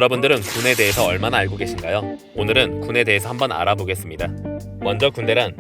여러분들은 군에 대해서 얼마나 알고 계신가요? 오늘은 군에 대해서 한번 알아보겠습니다. 먼저 군대란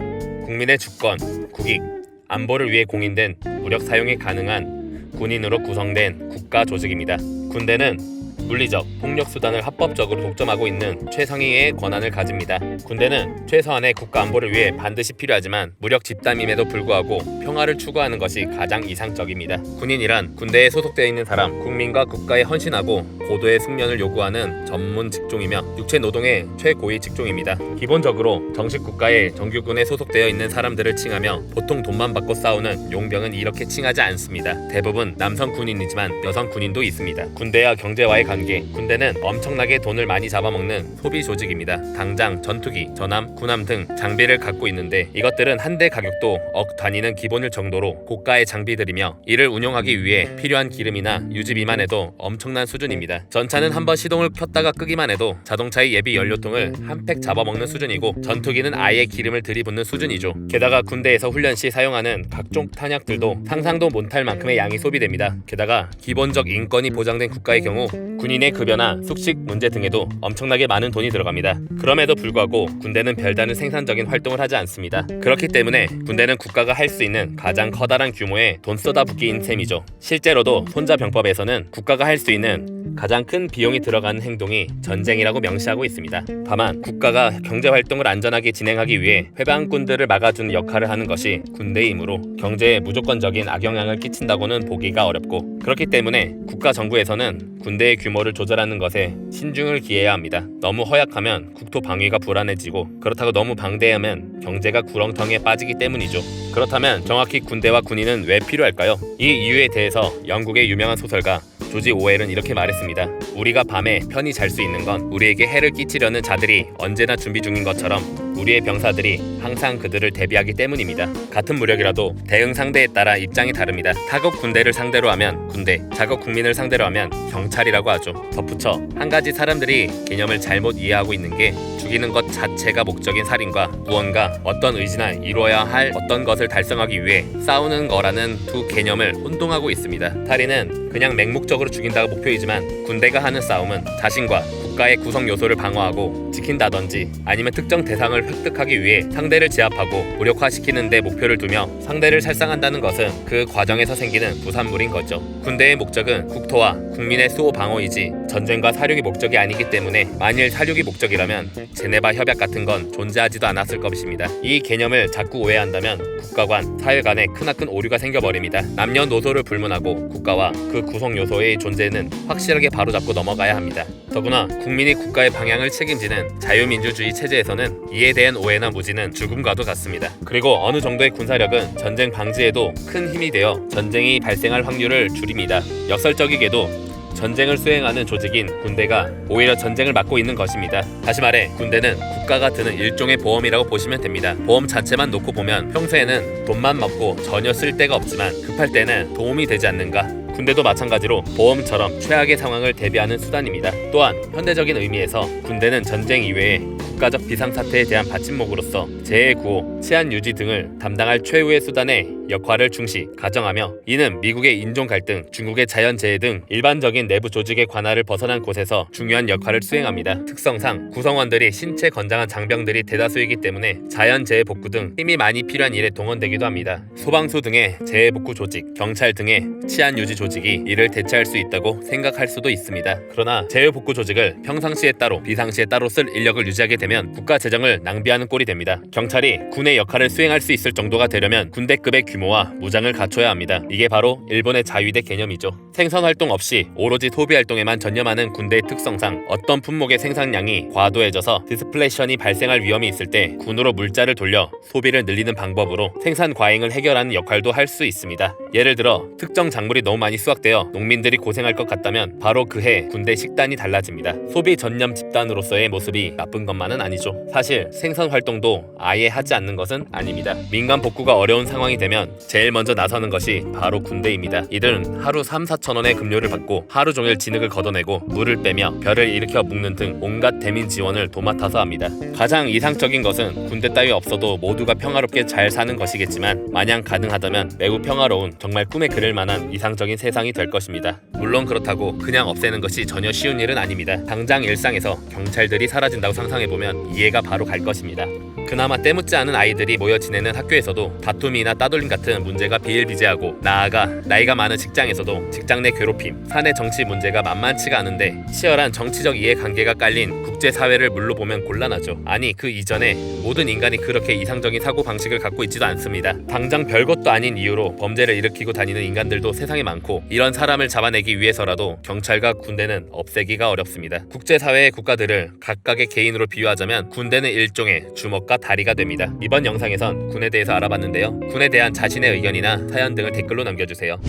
국민의 주권, 국익, 안보를 위해 공인된 무력 사용이 가능한 군인으로 구성된 국가 조직입니다. 군대는 물리적, 폭력 수단을 합법적으로 독점하고 있는 최상위의 권한을 가집니다. 군대는 최소한의 국가 안보를 위해 반드시 필요하지만 무력 집단임에도 불구하고 평화를 추구하는 것이 가장 이상적입니다. 군인이란 군대에 소속되어 있는 사람, 국민과 국가에 헌신하고 고도의 숙련을 요구하는 전문 직종이며 육체 노동의 최고위 직종입니다. 기본적으로 정식 국가의 정규군에 소속되어 있는 사람들을 칭하며 보통 돈만 받고 싸우는 용병은 이렇게 칭하지 않습니다. 대부분 남성 군인이지만 여성 군인도 있습니다. 군대와 경제와의 관계. 군대는 엄청나게 돈을 많이 잡아먹는 소비 조직입니다. 당장 전투기, 전함, 군함 등 장비를 갖고 있는데 이것들은 한 대 가격도 억 단위는 기본일 정도로 고가의 장비들이며 이를 운용하기 위해 필요한 기름이나 유지비만 해도 엄청난 수준입니다. 전차는 한번 시동을 켰다가 끄기만 해도 자동차의 예비 연료통을 한 팩 잡아먹는 수준이고 전투기는 아예 기름을 들이붓는 수준이죠. 게다가 군대에서 훈련 시 사용하는 각종 탄약들도 상상도 못할 만큼의 양이 소비됩니다. 게다가 기본적 인권이 보장된 국가의 경우 군인의 급여나 숙식 문제 등에도 엄청나게 많은 돈이 들어갑니다. 그럼에도 불구하고 군대는 별다른 생산적인 활동을 하지 않습니다. 그렇기 때문에 군대는 국가가 할 수 있는 가장 커다란 규모의 돈 쏟아붓기인 셈이죠. 실제로도 손자병법에서는 국가가 할 수 있는 가장 큰 비용이 들어가는 행동이 전쟁이라고 명시하고 있습니다. 다만 국가가 경제활동을 안전하게 진행하기 위해 회방꾼들을 막아주는 역할을 하는 것이 군대이므로 경제에 무조건적인 악영향을 끼친다고는 보기가 어렵고 그렇기 때문에 국가 정부에서는 군대의 규모를 조절하는 것에 신중을 기해야 합니다. 너무 허약하면 국토 방위가 불안해지고 그렇다고 너무 방대하면 경제가 구렁텅이에 빠지기 때문이죠. 그렇다면 정확히 군대와 군인은 왜 필요할까요? 이 이유에 대해서 영국의 유명한 소설가 조지 오웰은 이렇게 말했습니다. 우리가 밤에 편히 잘 수 있는 건 우리에게 해를 끼치려는 자들이 언제나 준비 중인 것처럼 우리의 병사들이 항상 그들을 대비하기 때문입니다. 같은 무력이라도 대응 상대에 따라 입장이 다릅니다. 타국 군대를 상대로 하면 군대, 자국 국민을 상대로 하면 경찰이라고 하죠. 덧붙여 한 가지 사람들이 개념을 잘못 이해하고 있는 게 죽이는 것 자체가 목적인 살인과 무언가 어떤 의지나 이루어야 할 어떤 것을 달성하기 위해 싸우는 거라는 두 개념을 혼동하고 있습니다. 살인은 그냥 맹목적으로 죽인다가 목표이지만 군대가 하는 싸움은 자신과 국가의 구성 요소를 방어하고 지킨다든지 아니면 특정 대상을 획득하기 위해 상대를 제압하고 무력화시키는 데 목표를 두며 상대를 살상한다는 것은 그 과정에서 생기는 부산물인 거죠. 군대의 목적은 국토와 국민의 수호 방어이지 전쟁과 사륙이 목적이 아니기 때문에 만일 사륙이 목적이라면 제네바 협약 같은 건 존재하지도 않았을 것입니다. 이 개념을 자꾸 오해한다면 국가 간, 사회 간에 크나큰 오류가 생겨버립니다. 남녀노소를 불문하고 국가와 그 구성 요소의 존재는 확실하게 바로잡고 넘어가야 합니다. 더구나 국민이 국가의 방향을 책임지는 자유민주주의 체제에서는 이에 대한 오해나 무지는 죽음과도 같습니다. 그리고 어느 정도의 군사력은 전쟁 방지에도 큰 힘이 되어 전쟁이 발생할 확률을 줄입니다. 역설적이게도 전쟁을 수행하는 조직인 군대가 오히려 전쟁을 막고 있는 것입니다. 다시 말해 군대는 국가가 드는 일종의 보험이라고 보시면 됩니다. 보험 자체만 놓고 보면 평소에는 돈만 먹고 전혀 쓸 데가 없지만 급할 때는 도움이 되지 않는가? 군대도 마찬가지로 보험처럼 최악의 상황을 대비하는 수단입니다. 또한 현대적인 의미에서 군대는 전쟁 이외에 국가적 비상사태에 대한 받침목으로서 재해 구호, 치안 유지 등을 담당할 최후의 수단의 역할을 중시 가정하며 이는 미국의 인종 갈등, 중국의 자연재해 등 일반적인 내부 조직의 관할을 벗어난 곳에서 중요한 역할을 수행합니다. 특성상 구성원들이 신체 건장한 장병들이 대다수이기 때문에 자연재해 복구 등 힘이 많이 필요한 일에 동원되기도 합니다. 소방수 등의 재해 복구 조직, 경찰 등의 치안 유지 조직이 이를 대체할 수 있다고 생각할 수도 있습니다. 그러나 재해 복구 조직을 평상시에 따로 비상시에 따로 쓸 인력을 유지하게 되면 국가 재정을 낭비하는 꼴이 됩니다. 경찰이 군의 역할을 수행할 수 있을 정도가 되려면 군대급의 규모와 무장을 갖춰야 합니다. 이게 바로 일본의 자위대 개념이죠. 생선활동 없이 오로지 소비활동에만 전념하는 군대의 특성상 어떤 품목의 생산량이 과도해져서 디스플레이션이 발생할 위험이 있을 때 군으로 물자를 돌려 소비를 늘리는 방법으로 생산 과잉을 해결하는 역할도 할 수 있습니다. 예를 들어 특정 작물이 너무 많이 수확되어 농민들이 고생할 것 같다면 바로 그해 군대 식단이 달라집니다. 소비 전념 집단으로서의 모습이 나쁜 것만은 아니죠. 사실 생산 활동도 아예 하지 않는 것은 아닙니다. 민간 복구가 어려운 상황이 되면 제일 먼저 나서는 것이 바로 군대입니다. 이들은 하루 3-4천 원의 급료를 받고 하루 종일 진흙을 걷어내고 물을 빼며 별을 일으켜 묶는 등 온갖 대민 지원을 도맡아서 합니다. 가장 이상적인 것은 군대 따위 없어도 모두가 평화롭게 잘 사는 것이겠지만 마냥 가능하다면 매우 평화로운 정말 꿈에 그릴 만한 이상적인 세상이 될 것입니다. 물론 그렇다고 그냥 없애는 것이 전혀 쉬운 일은 아닙니다. 당장 일상에서 경찰들이 사라진다고 상상해보면 이해가 바로 갈 것입니다. 그나마 때묻지 않은 아이들이 모여 지내는 학교에서도 다툼이나 따돌림 같은 문제가 비일비재하고, 나아가 나이가 많은 직장에서도 직장 내 괴롭힘, 사내 정치 문제가 만만치가 않은데 치열한 정치적 이해관계가 깔린 국제사회를 물로 보면 곤란하죠. 아니, 그 이전에 모든 인간이 그렇게 이상적인 사고방식을 갖고 있지도 않습니다. 당장 별것도 아닌 이유로 범죄를 일으키고 다니는 인간들도 세상에 많고, 이런 사람을 잡아내기 위해서라도 경찰과 군대는 없애기가 어렵습니다. 국제사회의 국가들을 각각의 개인으로 비유하자면 군대는 일종의 주먹과 다리가 됩니다. 이번 영상에선 군에 대해서 알아봤는데요. 군에 대한 자신의 의견이나 사연 등을 댓글로 남겨주세요.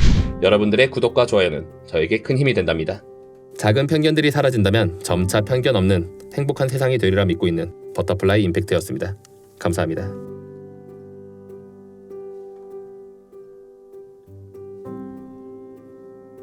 여러분들의 구독과 좋아요는 저에게 큰 힘이 된답니다. 작은 편견들이 사라진다면 점차 편견 없는 행복한 세상이 되리라 믿고 있는 버터플라이 임팩트였습니다. 감사합니다.